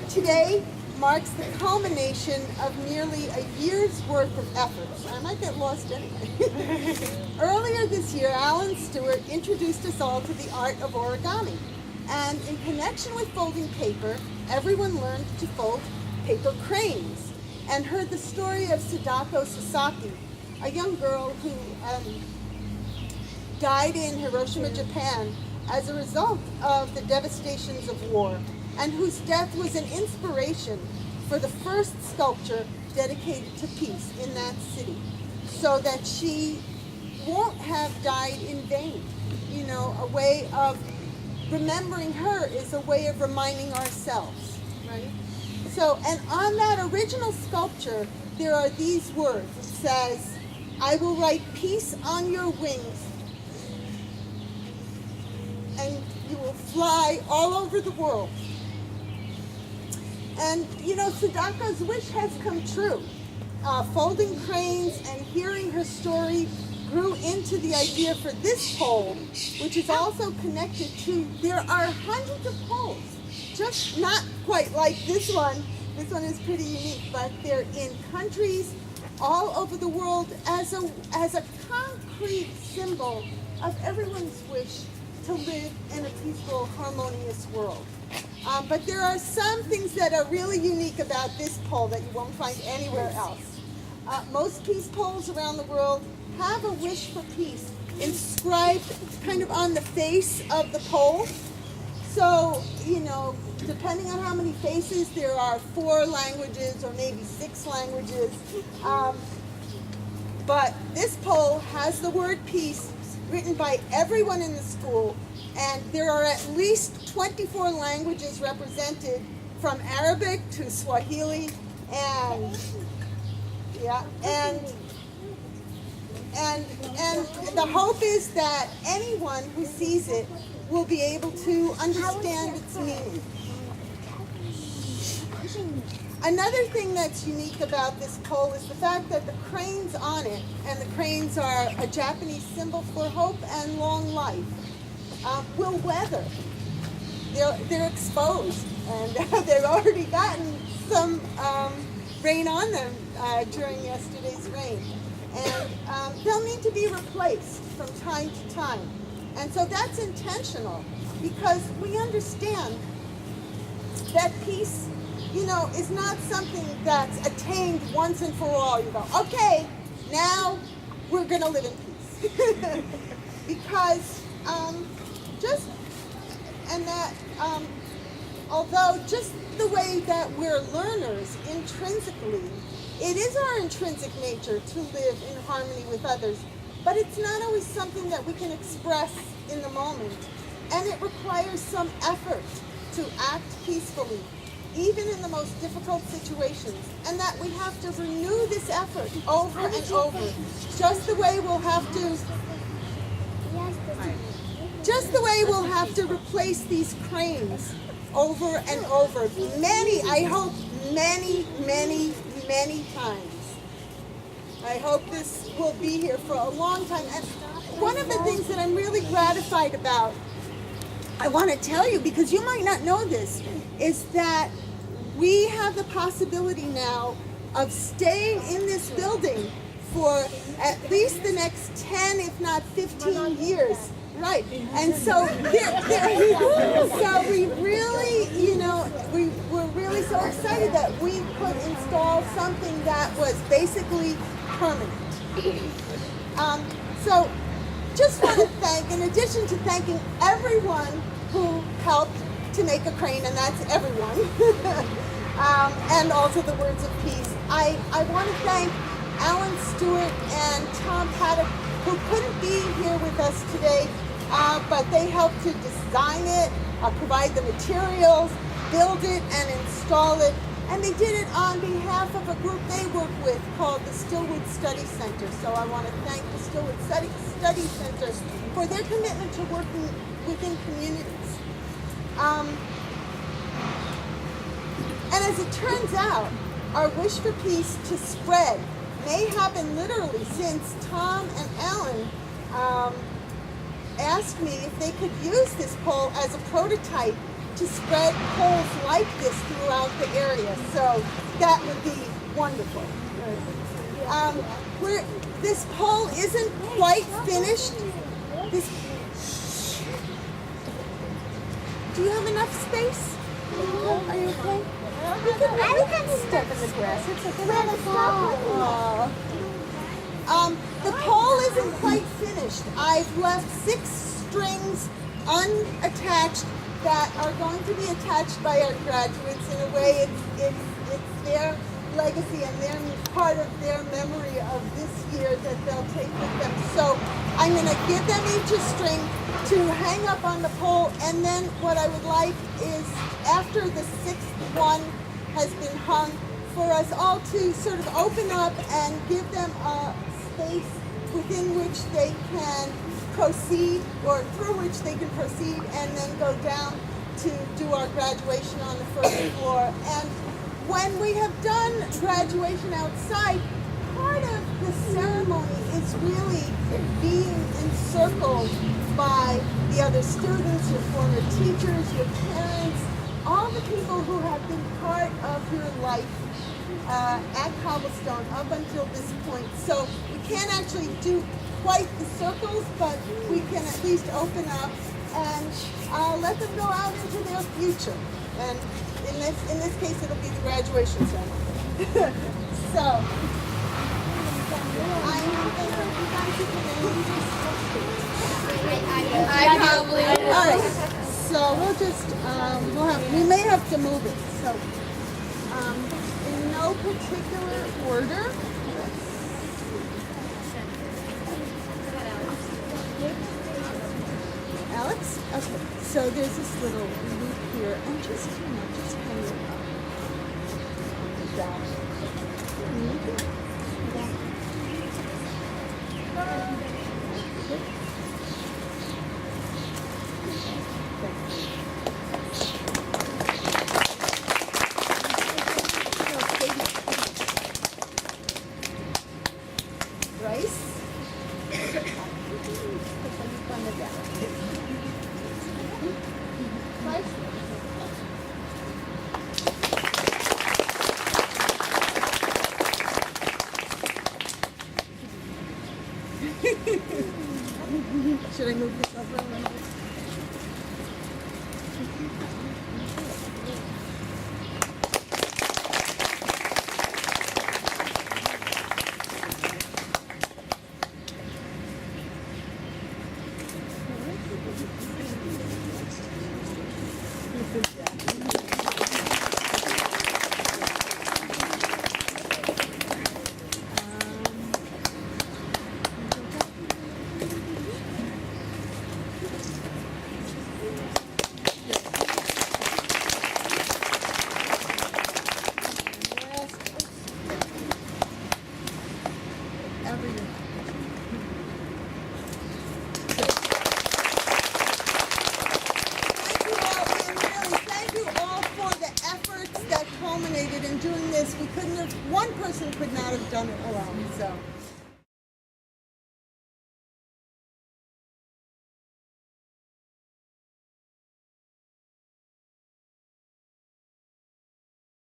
Today marks the culmination of nearly a year's worth of effort. I might get lost anyway. Earlier this year, Alan Stewart introduced us all to the art of origami. And in connection with folding paper, everyone learned to fold paper cranes and heard the story of Sadako Sasaki, a young girl who died in Hiroshima, Japan, as a result of the devastations of war, and whose death was an inspiration for the first sculpture dedicated to peace in that city, so that she won't have died in vain. You know, a way of remembering her is a way of reminding ourselves, right? So, and on that original sculpture, there are these words. It says, "I will write peace on your wings, and you will fly all over the world." And, you know, Sadako's wish has come true. Folding cranes and hearing her story grew into the idea for this pole, which is also connected to, there are hundreds of poles, just not quite like this one. This one is pretty unique, but they're in countries all over the world as a concrete symbol of everyone's wish to live in a peaceful, harmonious world. But there are some things that are really unique about this pole that you won't find anywhere else. Most peace poles around the world have a wish for peace inscribed kind of on the face of the pole. So, you know, depending on how many faces, there are 4 languages or maybe 6 languages. But this pole has the word peace written by everyone in the school, and there are at least 24 languages represented, from Arabic to Swahili, and the hope is that anyone who sees it will be able to understand its meaning. Another thing that's unique about this pole is the fact that the cranes on it, and the cranes are a Japanese symbol for hope and long life, will weather. They're exposed, and they've already gotten some rain on them during yesterday's rain. And they'll need to be replaced from time to time. And so that's intentional, because we understand that peace, you know, is not something that's attained once and for all. You go, okay, now we're going to live in peace. Because although just the way that we're learners intrinsically, it is our intrinsic nature to live in harmony with others, but it's not always something that we can express in the moment. And it requires some effort to act peacefully, even in the most difficult situations, and that we have to renew this effort over and over, just the way we'll have to replace these cranes over and over, I hope many times. I hope this will be here for a long time. And one of the things that I'm really gratified about, I want to tell you, because you might not know this, is that we have the possibility now of staying in this building for at least the next 10, if not 15 years. Right. And so, so we really, you know, we were really so excited that we could install something that was basically permanent. So just want to thank, in addition to thanking everyone who helped to make a crane, and that's everyone, and also the words of peace, I want to thank Alan Stewart and Tom Paddock, who couldn't be here with us today, but they helped to design it, provide the materials, build it, and install it. And they did it on behalf of a group they work with called the Stillwood Study Center. So I want to thank the Stillwood Study Center for their commitment to working within communities. And as it turns out, our wish for peace to spread may happen literally, since Tom and Alan asked me if they could use this pole as a prototype to spread poles like this throughout the area. So that would be wonderful. This pole isn't quite finished. Do you have enough space? Are you okay? We can step in the grass. It's okay. The pole isn't quite finished. I've left 6 strings unattached that are going to be attached by our graduates. In a way, it's their legacy and their part of their memory of this year that they'll take with them. So I'm going to give them each a string to hang up on the pole, and then what I would like is, after the 6th one has been hung, for us all to sort of open up and give them a space within which they can proceed, or through which they can proceed, and then go down to do our graduation on the 1st floor. And when we have done graduation outside, part of the ceremony is really being encircled by the other students, your former teachers, your parents, all the people who have been part of your life at Cobblestone up until this point. So we can't actually do quite the circles, but we can at least open up and let them go out into their future. And in this case, it'll be the graduation ceremony. So I probably. All right. So we'll just we may have to move it. So in no particular order. Alex? Okay. So there's this little loop here, and just hang it up. Down. Rice. Should I move this over a little bit? Culminated in doing this. We couldn't have, one person could not have done it alone. So